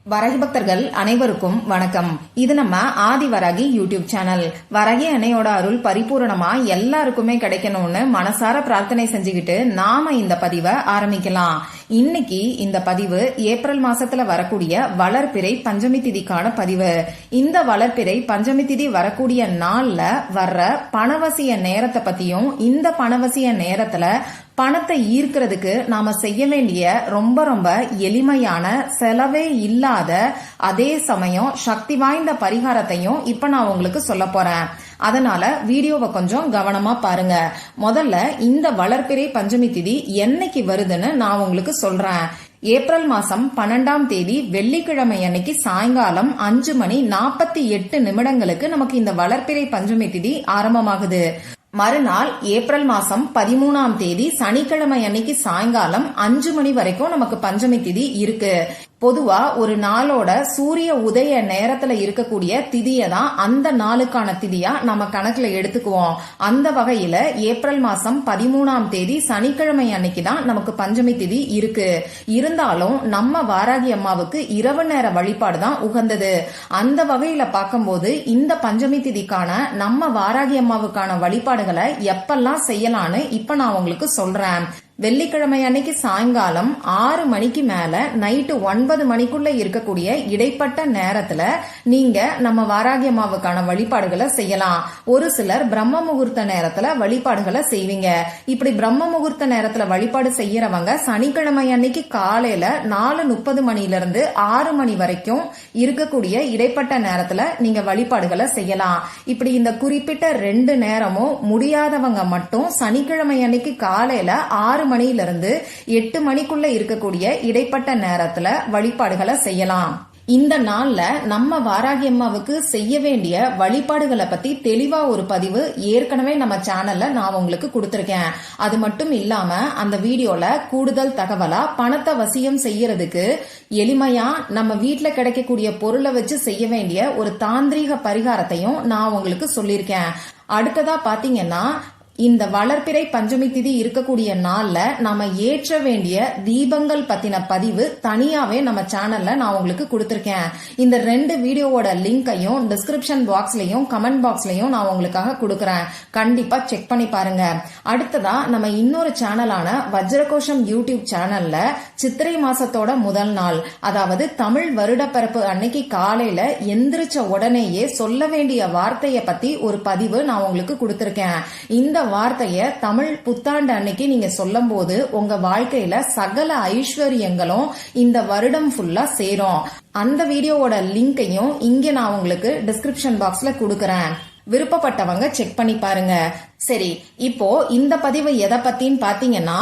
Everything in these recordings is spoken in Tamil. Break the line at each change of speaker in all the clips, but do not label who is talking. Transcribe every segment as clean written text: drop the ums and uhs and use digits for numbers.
வரகி பக்தர்கள் அனைவருக்கும் வணக்கம். இது நம்ம ஆதி வரகி யூடியூப் சேனல். வரகி அன்னையோட அருள் பரிபூரணமா எல்லாருக்குமே கிடைக்கணும்னு மனசார பிரார்த்தனை செஞ்சுக்கிட்டு நாம இந்த பதிவை ஆரம்பிக்கலாம். இன்னைக்கு இந்த பதிவு ஏப்ரல் மாசத்துல வரக்கூடிய வளர்பிறை பஞ்சமி திதிக்கான பதிவு. இந்த வளர்பிறை பஞ்சமி திதி வரக்கூடிய நாள்ல வர்ற பணவசிய நேரத்தை பத்தியும், இந்த பணவசிய நேரத்துல பணத்தை ஈர்க்கிறதுக்கு நாம செய்ய வேண்டிய ரொம்ப ரொம்ப எளிமையான, செலவே இல்லாத, அதே சமயம் சக்தி வாய்ந்த பரிகாரத்தையும் இப்ப நான் உங்களுக்கு சொல்ல போறேன். அதனால வீடியோவை கொஞ்சம் கவனமா பாருங்க. முதல்ல இந்த வளர்பிறை பஞ்சமி திதி என்னைக்கு வருதுன்னு நான் உங்களுக்கு சொல்றேன். ஏப்ரல் மாசம் 12ஆம் தேதி வெள்ளிக்கிழமை அன்னைக்கு சாயங்காலம் 5:48 நமக்கு இந்த வளர்பிறை பஞ்சமி திதி ஆரம்பமாகுது. மறுநாள் ஏப்ரல் மாசம் 13ஆம் தேதி சனிக்கிழமை அன்னைக்கு சாயங்காலம் 5 மணி வரைக்கும் நமக்கு பஞ்சமி திதி இருக்கு. பொதுவா ஒரு நாளோட சூரிய உதய நேரத்துல இருக்கக்கூடிய திதியை தான் அந்த நாளுக்கான திதியா நம்ம கணக்குல எடுத்துக்குவோம். அந்த வகையில ஏப்ரல் மாசம் 13ஆம் தேதி சனிக்கிழமை அன்னைக்கு தான் நமக்கு பஞ்சமி திதி இருக்கு. இருந்தாலும் நம்ம வாராகி அம்மாவுக்கு இரவு நேர வழிபாடு தான் உகந்தது. அந்த வகையில பார்க்கும்போது இந்த பஞ்சமி திதிக்கான நம்ம வாராகி அம்மாவுக்கான வழிபாடுகளை எப்பெல்லாம் செய்யலான்னு இப்ப நான் உங்களுக்கு சொல்றேன். வெள்ளிக்கிழமை அன்னைக்கு சாயங்காலம் 6 மணிக்கு மேல நைட்டு 9 மணிக்குள்ள இருக்கக்கூடிய இடைப்பட்ட நேரத்துல நீங்க நம்ம வாராகி அம்மாவுக்கான வழிபாடுகளை செய்யலாம். ஒரு சிலர் பிரம்ம முகூர்த்த நேரத்துல வழிபாடுகளை செய்வீங்க. இப்படி பிரம்ம முகூர்த்த நேரத்துல வழிபாடு செய்யறவங்க சனிக்கிழமை அன்னைக்கு காலையில 4:30 மணில இருந்து 6 மணி வரைக்கும் இருக்கக்கூடிய இடைப்பட்ட நேரத்துல நீங்க வழிபாடுகளை செய்யலாம். இப்படி இந்த குறிப்பிட்ட 2 நேரமும் முடியாதவங்க மட்டும் சனிக்கிழமை அன்னைக்கு காலையில 6 மணில இருந்து 8 மணிக்குள்ள இருக்கக்கூடிய இடைப்பட்ட நேரத்துல வழிபாடுகளை செய்யலாம். இந்த நாள்ல நம்ம வாராகி அம்மாவுக்கு செய்ய வேண்டிய வழிபாடுகளை பத்தி தெளிவா ஒரு பதிவு ஏற்கனவே நம்ம சேனல்ல நான் உங்களுக்கு கொடுத்திருக்கேன். அது மட்டும் இல்லாம அந்த வீடியோல கூடுதல் தகவலா பணத்தை வசியம் செய்யறதுக்கு எளிமையா நம்ம வீட்டுல கிடைக்கக்கூடிய பொருளை வச்சு செய்ய வேண்டிய ஒரு தாந்திரீக பரிகாரத்தையும் நான் உங்களுக்கு சொல்லியிருக்கேன். அடுத்ததா பாத்தீங்கன்னா, இந்த வளர்பிறை பஞ்சமி திதி இருக்கக்கூடிய நாள்ல நாம ஏற்ற வேண்டிய தீபங்கள் பத்தின பதிவு தனியாவே நம்ம சேனல்ல நான் உங்களுக்கு கொடுத்திருக்கேன். இந்த 2 வீடியோவோட லிங்கையும் டிஸ்கிரிப்ஷன் பாக்ஸ்லயும் கமெண்ட் பாக்ஸ்லயும் நான் உங்களுக்காக கொடுக்கறேன். கண்டிப்பா செக் பண்ணி பாருங்க. அடுத்ததா நம்ம இன்னொரு சேனலான வஜ்ரகோஷம் யூடியூப் சேனல்ல சித்திரை மாசத்தோட முதல் நாள், அதாவது தமிழ் வருடப்பிறப்பு அன்னைக்கு காலையில எந்திரிச்ச உடனேயே சொல்ல வேண்டிய வார்த்தைய பத்தி ஒரு பதிவு நான் உங்களுக்கு கொடுத்திருக்கேன். இந்த வார்த்தைய தமிழ் புத்தாண்டு அன்னைக்கு நீங்க சொல்லும் போது உங்க வாழ்க்கையில சகல ஐஸ்வர்யங்களும் இந்த வருடம் ஃபுல்லா சேரும். அந்த வீடியோவோட லிங்கையும் இங்க நான் உங்களுக்கு டிஸ்கிரிப்ஷன் பாக்ஸ்ல கொடுக்கறேன். விருப்பப்பட்டவங்க செக் பண்ணி பாருங்க. சரி, இப்போ இந்த பதிவு எதை பத்தின்னு பாத்தீங்கன்னா,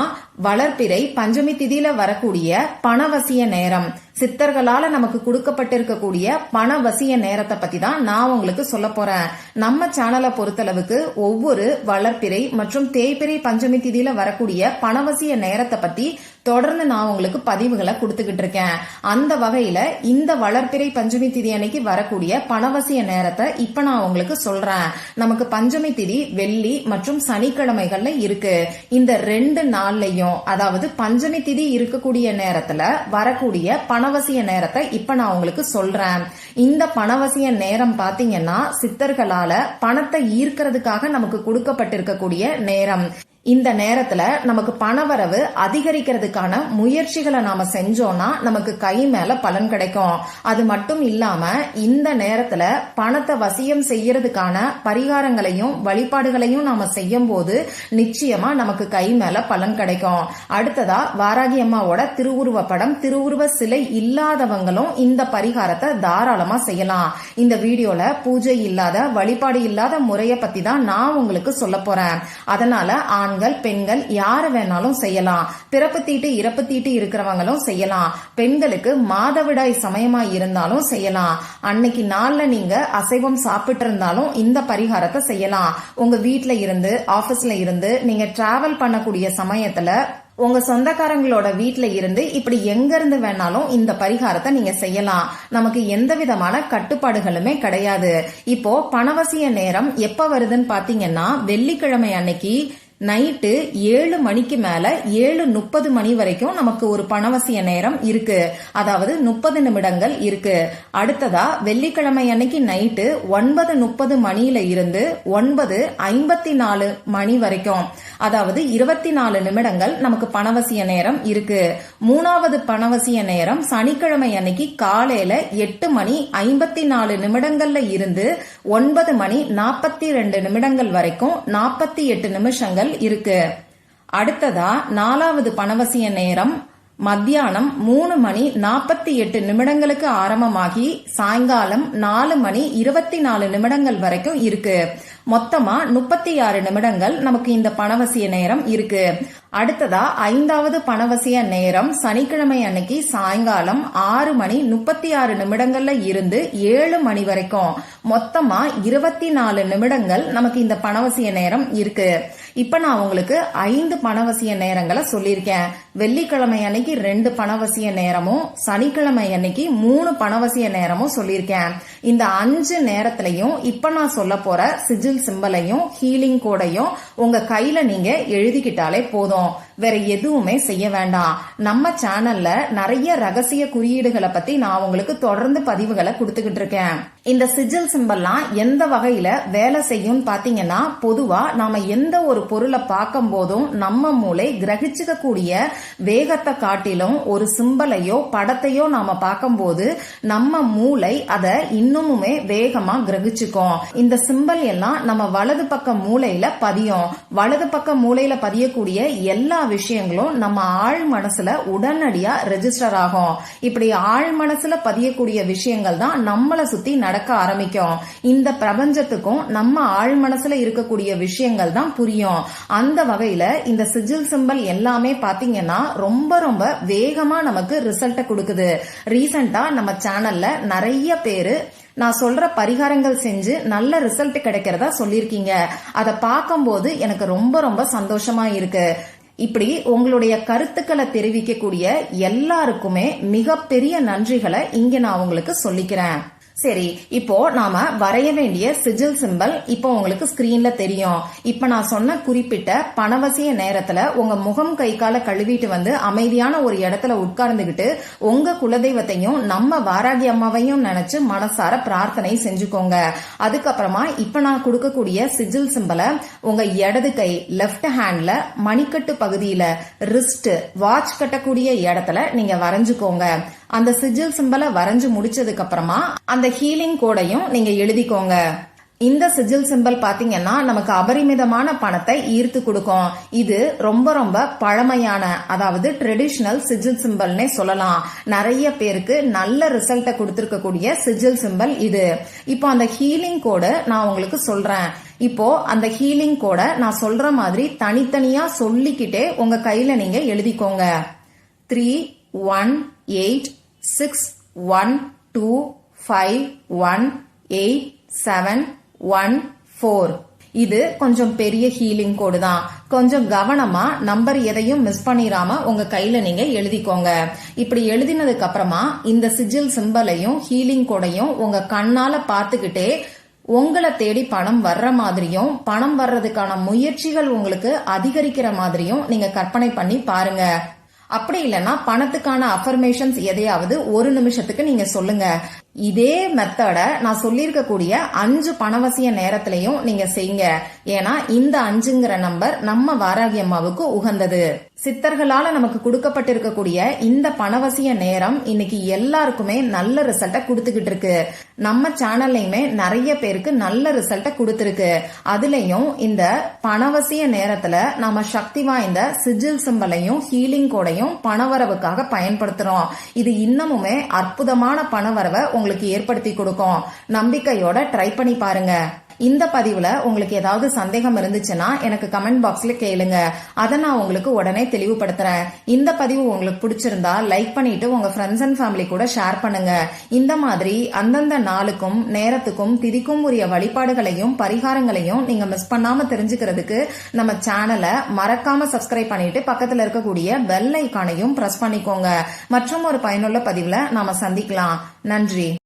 வளர்பிறை பஞ்சமி திதியில வரக்கூடிய பணவசிய நேரம், சித்தர்களால நமக்கு கொடுக்கப்பட்டிருக்கக்கூடிய பணவசிய நேரத்தை பத்தி தான் நான் உங்களுக்கு சொல்ல போறேன். நம்ம சேனலை பொறுத்தளவுக்கு ஒவ்வொரு வளர்பிறை மற்றும் தேய்பிறை பஞ்சமி திதியில வரக்கூடிய பணவசிய நேரத்தை பத்தி தொடர்ந்து நான் உங்களுக்கு பதிவுகளை கொடுத்துக்கிட்டு இருக்கேன். அந்த வகையில இந்த வளர்பிறை பஞ்சமி திதி அன்னைக்கு வரக்கூடிய பணவசிய நேரத்தை இப்ப நான் உங்களுக்கு சொல்றேன். நமக்கு பஞ்சமி திதி வெள்ளி மற்றும் சனிக்கிழமைகள்ல இருக்கு. இந்த 2 நாள்லயும், அதாவது பஞ்சமி திதி இருக்கக்கூடிய நேரத்துல வரக்கூடிய பணவசிய நேரத்தை இப்ப நான் உங்களுக்கு சொல்றேன். இந்த பணவசிய நேரம் பாத்தீங்கன்னா, சித்தர்களால பணத்தை ஈர்க்கிறதுக்காக நமக்கு கொடுக்கப்பட்டிருக்கக்கூடிய நேரம். இந்த நேரத்துல நமக்கு பணவரவு அதிகரிக்கிறதுக்கான முயற்சிகளை நாம செஞ்சோம்னா நமக்கு கை மேல பலன் கிடைக்கும். அது மட்டும் இல்லாம இந்த நேரத்துல பணத்தை வசியம் செய்யறதுக்கான பரிகாரங்களையும் வழிபாடுகளையும் நாம செய்யும் போது நிச்சயமா நமக்கு கை மேல பலன் கிடைக்கும். அடுத்ததா வாராகி அம்மாவோட திருவுருவ படம், திருவுருவ சிலை இல்லாதவங்களும் இந்த பரிகாரத்தை தாராளமா செய்யலாம். இந்த வீடியோல பூஜை இல்லாத, வழிபாடு இல்லாத முறைய பத்தி தான் நான் உங்களுக்கு சொல்ல போறேன். அதனால ஆண்கள் பெண்கள் யாரு வேணாலும் செய்யலாம். பிறப்பு தீட்டு இறப்பு தீட்டு இருக்கிறவங்களும் செய்யலாம். பெண்களுக்கு மாதவிடாய் சமயமா இருந்தாலும் செய்யலாம். அன்னைக்கு நாள்ல நீங்க அசைவம் சாப்பிட்டு இருந்தாலும் இந்த பரிகாரத்தை செய்யலாம். உங்க வீட்டுல இருந்து, ஆபீஸ்ல இருந்து நீங்க டிராவல் பண்ணக்கூடிய சமயத்துல உங்க சொந்தக்காரங்களோட வீட்டுல இருந்து இப்படி எங்க இருந்து வேணாலும் இந்த பரிகாரத்தை நீங்க செய்யலாம். நமக்கு எந்த விதமான கட்டுப்பாடுகளுமே கிடையாது. இப்போ பணவசிய நேரம் எப்ப வருதுன்னு பாத்தீங்கன்னா, வெள்ளிக்கிழமை அன்னைக்கு நைட்டு 7 மணிக்கு மேல 7:30 மணி வரைக்கும் நமக்கு ஒரு பணவசிய நேரம் இருக்கு. அதாவது 30 நிமிடங்கள் இருக்கு. அடுத்ததா வெள்ளிக்கிழமை அன்னைக்கு நைட்டு 9:30 மணியில இருந்து 9:54 மணி வரைக்கும், அதாவது 24 நிமிடங்கள் நமக்கு பணவசிய நேரம் இருக்கு. மூணாவது பணவசிய நேரம் சனிக்கிழமை அன்னைக்கு காலையில 8:54 நிமிடங்கள்ல இருந்து 9:42 நிமிடங்கள் வரைக்கும் 48 நிமிஷங்கள் இருக்கு. அடுத்ததா நாலாவது பணவசிய நேரம் மத்தியானம் 3:48 நிமிடங்களுக்கு ஆரம்பமாகி சாயங்காலம் 4:24 நிமிடங்கள் வரைக்கும் இருக்கு. மொத்தமா 36 நிமிடங்கள் நமக்கு இந்த பணவசிய நேரம் இருக்கு. அடுத்ததா ஐந்தாவது பணவசிய நேரம் சனிக்கிழமை அன்னைக்கு சாயங்காலம் 6:36 நிமிடங்கள்ல இருந்து 7 மணி வரைக்கும், மொத்தமா 24 நிமிடங்கள் நமக்கு இந்த பணவசிய நேரம் இருக்கு. இப்ப நான் உங்களுக்கு 5 பணவசிய நேரங்களை சொல்லியிருக்கேன். வெள்ளிக்கிழமை அன்னைக்கு 2 பணவசிய நேரமும் சனிக்கிழமை அன்னைக்கு 3 பணவசிய நேரமும் சொல்லியிருக்கேன். இந்த 5 நேரத்திலையும் இப்ப நான் சொல்ல போற சிஜில் சிம்பலையும் ஹீலிங் கோடையும் உங்க கையில நீங்க எழுதிக்கிட்டாலே போதும். வேற எதுவுமே செய்ய வேண்டாம். நம்ம சேனல்ல நிறைய ரகசிய குறியீடுகளை பத்தி நான் உங்களுக்கு தொடர்ந்து பதிவுகளை கொடுத்துக்கிட்டு இருக்கேன். இந்த சிஜில் சிம்பல்லாம் எந்த வகையில வேலை செய்யும் பாத்தீங்கன்னா, பொதுவா நாம எந்த ஒரு பொருளை பார்க்கும் போதும் நம்ம மூளை கிரகிச்சுக்க கூடிய வேகத்தை காட்டிலும் ஒரு சிம்பலையோ படத்தையோ நாம பார்க்கும் போது நம்ம மூளை அதை இன்னுமுமே வேகமா கிரகிச்சுக்கும். இந்த சிம்பல் எல்லாம் நம்ம வலது பக்க மூளையில பதியும். வலது பக்க மூளையில பதியக்கூடிய எல்லா விஷயங்களும் நம்ம ஆழ் மனசுல உடனடியா ரெஜிஸ்டர் ஆகும். இப்படி ஆழ் மனசுல பதியக்கூடிய விஷயங்கள் தான் நம்மளை சுத்தி நடக்க ஆரம்பிக்கும். இந்த பிரபஞ்சத்துக்கும் நம்ம ஆழ் மனசுல இருக்கக்கூடிய விஷயங்கள் தான் புரியும். அந்த வகையில இந்த சிஜில் சிம்பல் எல்லாமே பாத்தீங்கன்னா ரொம்ப ரொம்ப வேகமா நமக்கு ரிசல்ட் கொடுக்குது. ரீசெண்டா நம்ம சேனல்ல நிறைய பேரு நான் சொல்ற பரிகாரங்கள் செஞ்சு நல்ல ரிசல்ட் கிடைக்கிறதா சொல்லிருக்கீங்க. அதை பார்க்கும்போது எனக்கு ரொம்ப ரொம்ப சந்தோஷமா இருக்கு. இப்படி உங்களுடைய கருத்துக்களை தெரிவிக்கக்கூடிய எல்லாருக்குமே மிகப்பெரிய நன்றிகளை இங்க நான் உங்களுக்கு சொல்லிக்கிறேன். சரி, இப்போ நாம வரைய வேண்டிய சிஜில் சிம்பல் இப்போ உங்களுக்கு ஸ்கிரீன்ல தெரியும். இப்ப நான் சொன்ன குறிப்பிட்ட பணவசிய நேரத்துல உங்க முகம் கை கால கழுவிட்டு வந்து அமைதியான ஒரு இடத்துல உட்கார்ந்துகிட்டு உங்க குலதெய்வத்தையும் நம்ம வாராகி அம்மாவையும் நினைச்சு மனசார பிரார்த்தனை செஞ்சுக்கோங்க. அதுக்கப்புறமா இப்ப நான் கொடுக்கக்கூடிய சிஜில் சிம்பலை உங்க இடது கை லெப்ட் ஹேண்ட்ல மணிக்கட்டு பகுதியில ரிஸ்ட் வாட்ச் கட்டக்கூடிய இடத்துல நீங்க வரைஞ்சுக்கோங்க. அந்த சிஜில் சிம்பலை வரைஞ்சு முடிச்சதுக்கு அப்புறமா அந்த ஹீலிங் கோடையும் நீங்க எழுதிக்கோங்க. இந்த சிஜில் சிம்பல் பாத்தீங்கன்னா நமக்கு அபரிமிதமான பணத்தை ஈர்த்து கொடுக்கும். இது ரொம்ப ரொம்ப பழமையான, அதாவது ட்ரெடிஷனல் சிஜில் சிம்பல்னே சொல்லலாம். நிறைய பேருக்கு நல்ல ரிசல்ட்டை கொடுத்திருக்கக்கூடிய சிஜில் சிம்பல் இது. இப்போ அந்த ஹீலிங் கோடு நான் உங்களுக்கு சொல்றேன். இப்போ அந்த ஹீலிங் கோடை நான் சொல்ற மாதிரி தனித்தனியா சொல்லிக்கிட்டே உங்க கையில நீங்க எழுதிக்கோங்க. 3 1 8 6 1 2 5 1 8 7 1 4. இது கொஞ்சம் பெரிய ஹீலிங் கோடு தான். கொஞ்சம் கவனமா நம்பர் எதையும் மிஸ் பண்ணிராம உங்க கையில நீங்க எழுதிக்கோங்க. இப்படி எழுதினதுக்கு அப்புறமா இந்த சிஜில் சிம்பலையும் ஹீலிங் கோடையும் உங்க கண்ணால பாத்துக்கிட்டே உங்களை தேடி பணம் வர்ற மாதிரியும் பணம் வர்றதுக்கான முயற்சிகள் உங்களுக்கு அதிகரிக்கிற மாதிரியும் நீங்க கற்பனை பண்ணி பாருங்க. அப்படி இல்லைன்னா பணத்துக்கான அஃபர்மேஷன்ஸ் எதையாவது ஒரு நிமிஷத்துக்கு நீங்க சொல்லுங்க. இதே மெத்தட நான் சொல்லியிருக்கக்கூடிய 5 பணவசிய நேரத்திலையும் நீங்க செய்யுங்க. ஏன்னா இந்த 5ங்கிற நம்பர் நம்ம வாராகி அம்மாவுக்கு உகந்தது. சித்தர்களால நமக்கு கொடுக்கப்பட்டிருக்கக்கூடிய இந்த பணவசிய நேரம் இன்னைக்கு எல்லாருக்குமே நல்ல ரிசல்ட்டை கொடுத்துக்கிட்டு இருக்கு. நம்ம சேனல்லையுமே நிறைய பேருக்கு நல்ல ரிசல்ட்டை கொடுத்திருக்கு. அதுலயும் இந்த பணவசிய நேரத்துல நாம சக்தி வாய்ந்த சிஜில் சிம்பலையும் ஹீலிங் கோடையும் பணவரவுக்காக பயன்படுத்துறோம். இது இன்னமுமே அற்புதமான பணவரவை உங்களுக்கு ஏற்படுத்தி கொடுக்கும். நம்பிக்கையோட ட்ரை பண்ணி பாருங்க. இந்த பதிவுல உங்களுக்கு ஏதாவது சந்தேகம் இருந்துச்சுன்னா எனக்கு கமெண்ட் பாக்ஸ்ல கேளுங்க. அதை நான் உங்களுக்கு உடனே தெளிவுபடுத்துறேன். இந்த பதிவு உங்களுக்கு பிடிச்சிருந்தா லைக் பண்ணிட்டு உங்க ஃப்ரெண்ட்ஸ் அண்ட் ஃபேமிலி கூட ஷேர் பண்ணுங்க. இந்த மாதிரி அந்தந்த நாளுக்கும் நேரத்துக்கும் திதிக்கும் உரிய வழிபாடுகளையும் பரிகாரங்களையும் நீங்க மிஸ் பண்ணாம தெரிஞ்சுக்கிறதுக்கு நம்ம சேனலை மறக்காம சப்ஸ்கிரைப் பண்ணிட்டு பக்கத்துல இருக்கக்கூடிய பெல் ஐகானையும் பிரஸ் பண்ணிக்கோங்க. மற்றும் ஒரு பயனுள்ள பதிவுல நாம சந்திக்கலாம். நன்றி.